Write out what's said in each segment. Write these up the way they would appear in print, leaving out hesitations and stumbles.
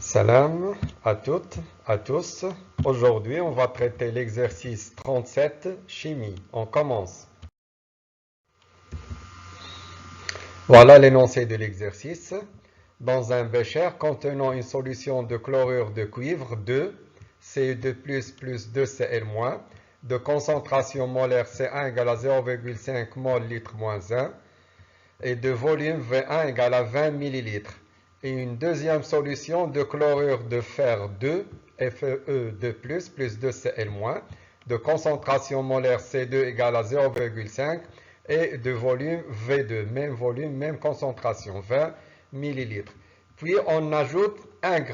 Salam à toutes, à tous. Aujourd'hui, on va traiter l'exercice 37, chimie. On commence. Voilà l'énoncé de l'exercice. Dans un bécher contenant une solution de chlorure de cuivre 2, Cu2 plus 2Cl-, de concentration molaire C1 égale à 0,5 mol litre moins 1, et de volume V1 égale à 20 ml. Et une deuxième solution de chlorure de fer 2, FeE2 plus 2Cl-, de concentration molaire C2 égale à 0,5 et de volume V2, même volume, même concentration, 20 ml. Puis on ajoute 1 g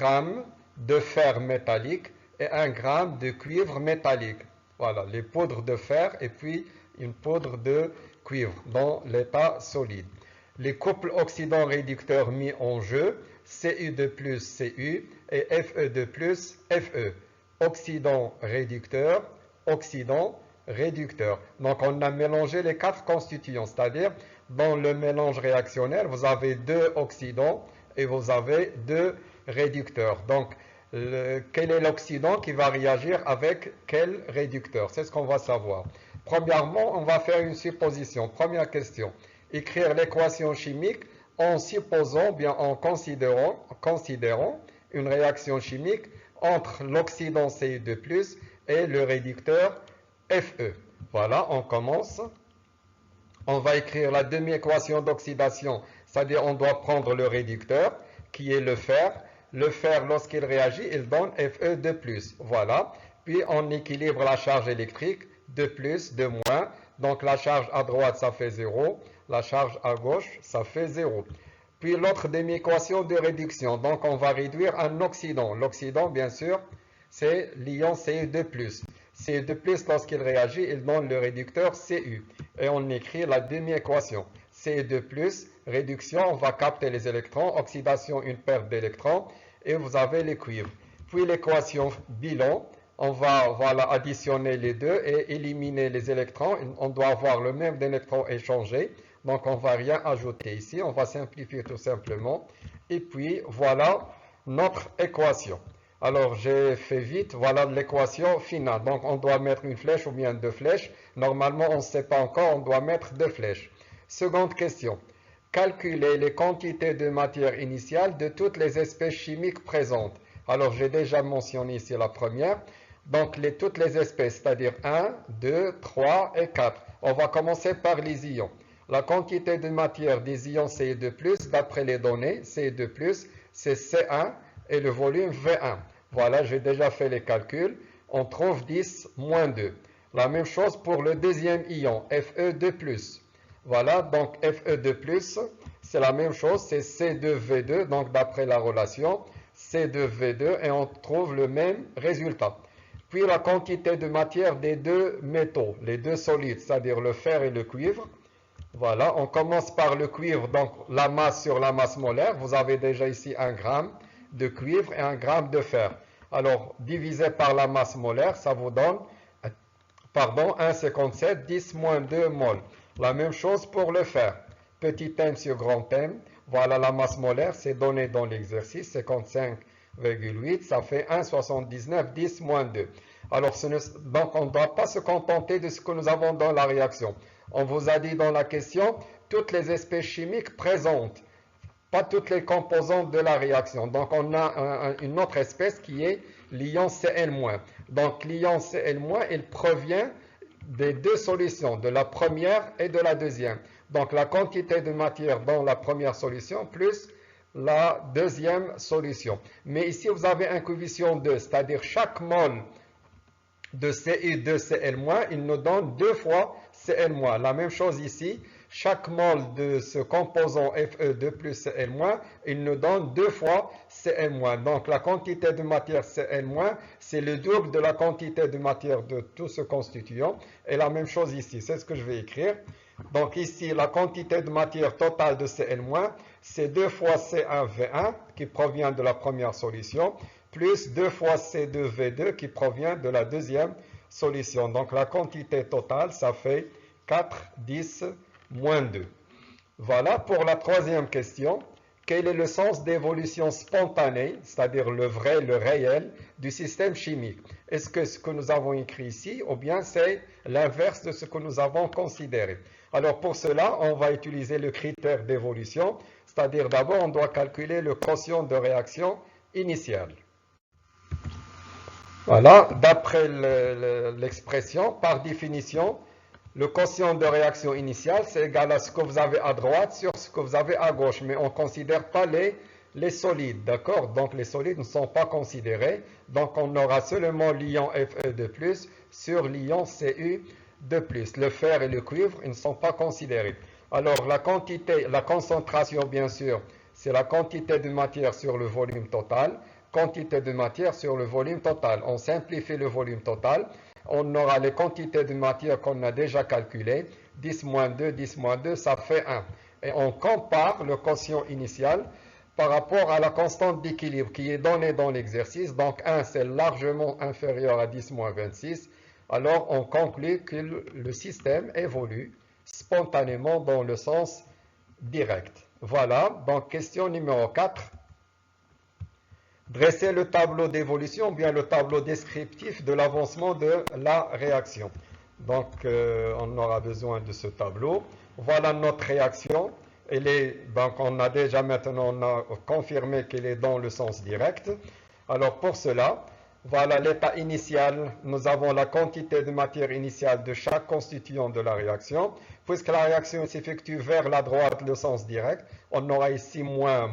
de fer métallique et 1 g de cuivre métallique. Voilà, les poudres de fer et puis une poudre de cuivre dans l'état solide. Les couples oxydant-réducteurs mis en jeu, Cu2 plus Cu et Fe2 plus Fe. Oxydant-réducteur, oxydant-réducteur. Donc on a mélangé les 4 constituants, c'est-à-dire dans le mélange réactionnel, vous avez 2 oxydants et vous avez 2 réducteurs. Donc quel est l'oxydant qui va réagir avec quel réducteur? C'est ce qu'on va savoir. Premièrement, on va faire une supposition. Première question. Écrire l'équation chimique en supposant, bien en considérant une réaction chimique entre l'oxydant Cu2+, et le réducteur Fe. Voilà, on commence. On va écrire la demi-équation d'oxydation, c'est-à-dire on doit prendre le réducteur, qui est le fer. Le fer, lorsqu'il réagit, il donne Fe2+. Voilà. Puis on équilibre la charge électrique, 2 plus, 2 moins. Donc la charge à droite, ça fait 0. La charge à gauche, ça fait 0. Puis l'autre demi-équation de réduction. Donc on va réduire un oxydant. L'oxydant, bien sûr, c'est l'ion Cu2+. Cu2+, lorsqu'il réagit, il donne le réducteur Cu. Et on écrit la demi-équation. Cu2+, réduction, on va capter les électrons. Oxydation, une perte d'électrons. Et vous avez les cuivres. Puis l'équation bilan. On va additionner les deux et éliminer les électrons. On doit avoir le même d'électrons échangés. Donc on ne va rien ajouter ici. On va simplifier tout simplement. Et puis voilà notre équation. Alors j'ai fait vite. Voilà l'équation finale. Donc on doit mettre une flèche ou bien 2 flèches. Normalement on ne sait pas encore. On doit mettre 2 flèches. Seconde question. Calculer les quantités de matière initiale de toutes les espèces chimiques présentes. Alors j'ai déjà mentionné ici la première. Donc toutes les espèces, c'est-à-dire 1, 2, 3 et 4. On va commencer par les ions. La quantité de matière des ions Cu2+, d'après les données, Cu2+, c'est C1 et le volume V1. Voilà, j'ai déjà fait les calculs. On trouve 10 moins 2. La même chose pour le deuxième ion, Fe2+. Voilà, donc Fe2+, c'est la même chose, c'est C2V2, donc d'après la relation, C2V2, et on trouve le même résultat. Puis la quantité de matière des deux métaux, les deux solides, c'est-à-dire le fer et le cuivre. Voilà, on commence par le cuivre, donc la masse sur la masse molaire. Vous avez déjà ici 1 gramme de cuivre et 1 gramme de fer. Alors, divisé par la masse molaire, ça vous donne, 1,57, 10 moins 2 mol. La même chose pour le fer. Petit m sur grand m. Voilà la masse molaire, c'est donné dans l'exercice, 55,8, ça fait 1,79, 10 moins 2. Alors, donc on ne doit pas se contenter de ce que nous avons dans la réaction. On vous a dit dans la question, toutes les espèces chimiques présentes, pas toutes les composantes de la réaction. Donc on a une autre espèce qui est l'ion Cl-. Donc l'ion Cl-, il provient des deux solutions, de la première et de la deuxième. Donc la quantité de matière dans la première solution plus la deuxième solution. Mais ici vous avez un coefficient 2, c'est-à-dire chaque mol de Cu2Cl-, il nous donne 2 fois Cl-. La même chose ici, chaque mol de ce composant Fe2 plus Cl-, il nous donne 2 fois Cl-. Donc la quantité de matière Cl-, c'est le double de la quantité de matière de tout ce constituant. Et la même chose ici, c'est ce que je vais écrire. Donc ici, la quantité de matière totale de Cl-, c'est 2 fois C1V1 qui provient de la première solution, plus 2 fois C2V2 qui provient de la deuxième solution. Donc la quantité totale, ça fait 4, 10, moins 2. Voilà pour la troisième question. quel est le sens d'évolution spontanée, c'est-à-dire le vrai, le réel, du système chimique? Est-ce que ce que nous avons écrit ici, ou bien c'est l'inverse de ce que nous avons considéré? Alors pour cela, on va utiliser le critère d'évolution, c'est-à-dire d'abord on doit calculer le quotient de réaction initiale. Voilà, d'après l'expression, par définition, le quotient de réaction initiale, c'est égal à ce que vous avez à droite sur ce que vous avez à gauche, mais on ne considère pas les solides, d'accord? Donc les solides ne sont pas considérés, donc on aura seulement l'ion Fe de plus sur l'ion Cu de plus. Le fer et le cuivre, ils ne sont pas considérés. Alors la quantité, la concentration, bien sûr, c'est la quantité de matière sur le volume total, quantité de matière sur le volume total. On simplifie le volume total. On aura les quantités de matière qu'on a déjà calculées. 10 moins 2, 10 moins 2, ça fait 1. Et on compare le quotient initial par rapport à la constante d'équilibre qui est donnée dans l'exercice. Donc 1, c'est largement inférieur à 10 moins 26. Alors on conclut que le système évolue spontanément dans le sens direct. Voilà, donc question numéro 4. Dresser le tableau d'évolution, bien le tableau descriptif de l'avancement de la réaction. Donc, on aura besoin de ce tableau. Voilà notre réaction. Donc, on a déjà maintenant confirmé qu'elle est dans le sens direct. Alors, pour cela, voilà l'état initial. Nous avons la quantité de matière initiale de chaque constituant de la réaction. Puisque la réaction s'effectue vers la droite, le sens direct, on aura ici moins,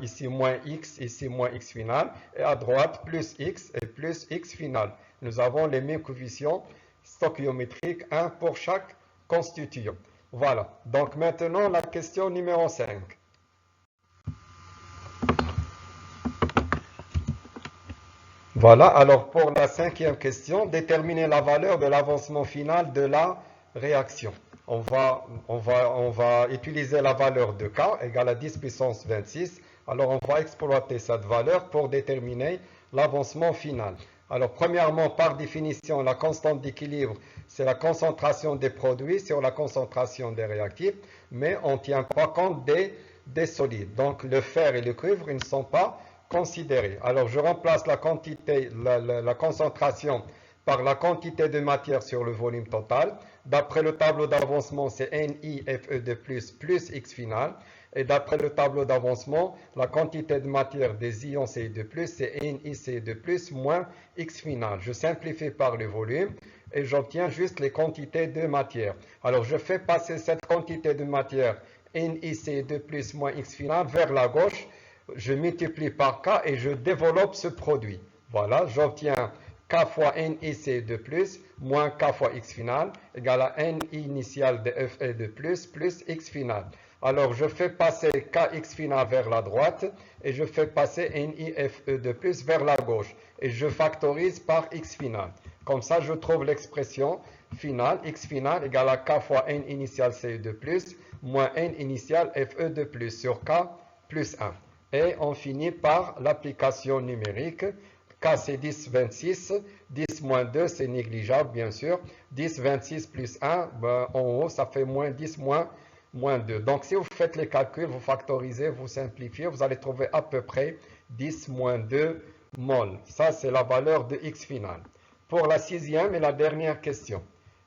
ici moins x, ici moins x final, et à droite plus x et plus x final. Nous avons les mêmes coefficients stoichiométriques, 1 pour chaque constituant. Voilà, donc maintenant la question numéro 5. Voilà, alors pour la 5e question, déterminer la valeur de l'avancement final de la réaction. On va utiliser la valeur de K égale à 10 puissance 26. Alors on va exploiter cette valeur pour déterminer l'avancement final. Alors premièrement, par définition, la constante d'équilibre, c'est la concentration des produits sur la concentration des réactifs, mais on ne tient pas compte des solides. Donc le fer et le cuivre, ils ne sont pas considérés. Alors je remplace la quantité, la concentration par la quantité de matière sur le volume total. D'après le tableau d'avancement, c'est NiFe de plus X final. Et d'après le tableau d'avancement, la quantité de matière des ions Ci de plus, c'est NiC de plus moins X final. Je simplifie par le volume et j'obtiens juste les quantités de matière. Alors je fais passer cette quantité de matière NiC de plus moins X final vers la gauche. Je multiplie par K et je développe ce produit. Voilà, j'obtiens K fois NiC de plus moins K fois X final égale à N initial de Fe de plus X final. Alors je fais passer Kx final vers la droite et je fais passer NiFe de plus vers la gauche. Et je factorise par X final. Comme ça, je trouve l'expression finale, X final égale à K fois N initial Ce de plus moins N initial Fe de plus sur K plus 1. Et on finit par l'application numérique. K c'est 10, 26. 10 moins 2, c'est négligeable, bien sûr. 10, 26 plus 1, ben, en haut, ça fait moins 10 moins 2. Donc, si vous faites les calculs, vous factorisez, vous simplifiez, vous allez trouver à peu près 10 moins 2 mol. Ça, c'est la valeur de X final. Pour la 6e et la dernière question.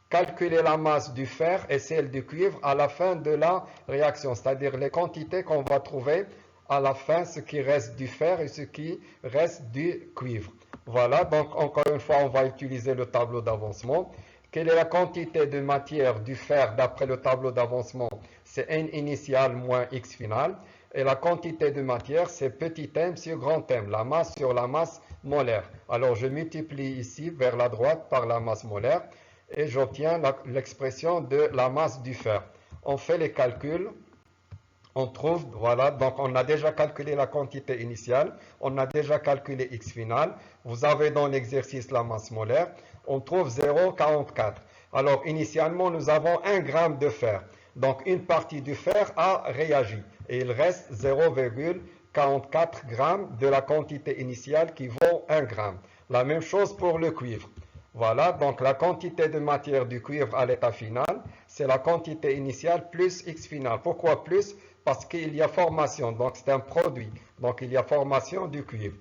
Calculer la masse du fer et celle du cuivre à la fin de la réaction, c'est-à-dire les quantités qu'on va trouver à la fin, ce qui reste du fer et ce qui reste du cuivre. Voilà, donc encore une fois, on va utiliser le tableau d'avancement. Quelle est la quantité de matière du fer d'après le tableau d'avancement? C'est N initial moins X final. Et la quantité de matière, c'est petit m sur grand M, la masse sur la masse molaire. Alors je multiplie ici vers la droite par la masse molaire et j'obtiens l'expression de la masse du fer. On fait les calculs. On trouve, voilà, donc on a déjà calculé la quantité initiale, on a déjà calculé X final, vous avez dans l'exercice la masse molaire, on trouve 0,44. Alors initialement, nous avons 1 gramme de fer, donc une partie du fer a réagi, et il reste 0,44 grammes de la quantité initiale qui vaut 1 gramme. La même chose pour le cuivre. Voilà, donc la quantité de matière du cuivre à l'état final, c'est la quantité initiale plus X final. Pourquoi plus? parce qu'il y a formation, donc c'est un produit. Donc il y a formation du cuivre.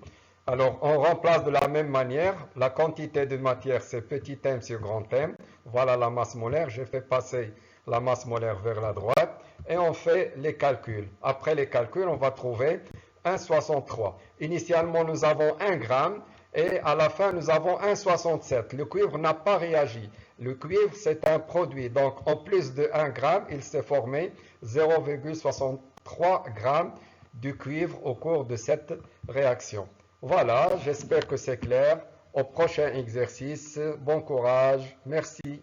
Alors on remplace de la même manière, la quantité de matière c'est petit m sur grand M. Voilà la masse molaire, j'ai fait passer la masse molaire vers la droite et on fait les calculs. Après les calculs, on va trouver 1,63. Initialement, nous avons 1 gramme et à la fin, nous avons 1,67. Le cuivre n'a pas réagi. Le cuivre, c'est un produit. Donc, en plus de 1 gramme, il s'est formé 0,63 grammes de cuivre au cours de cette réaction. Voilà, j'espère que c'est clair. Au prochain exercice, bon courage. Merci.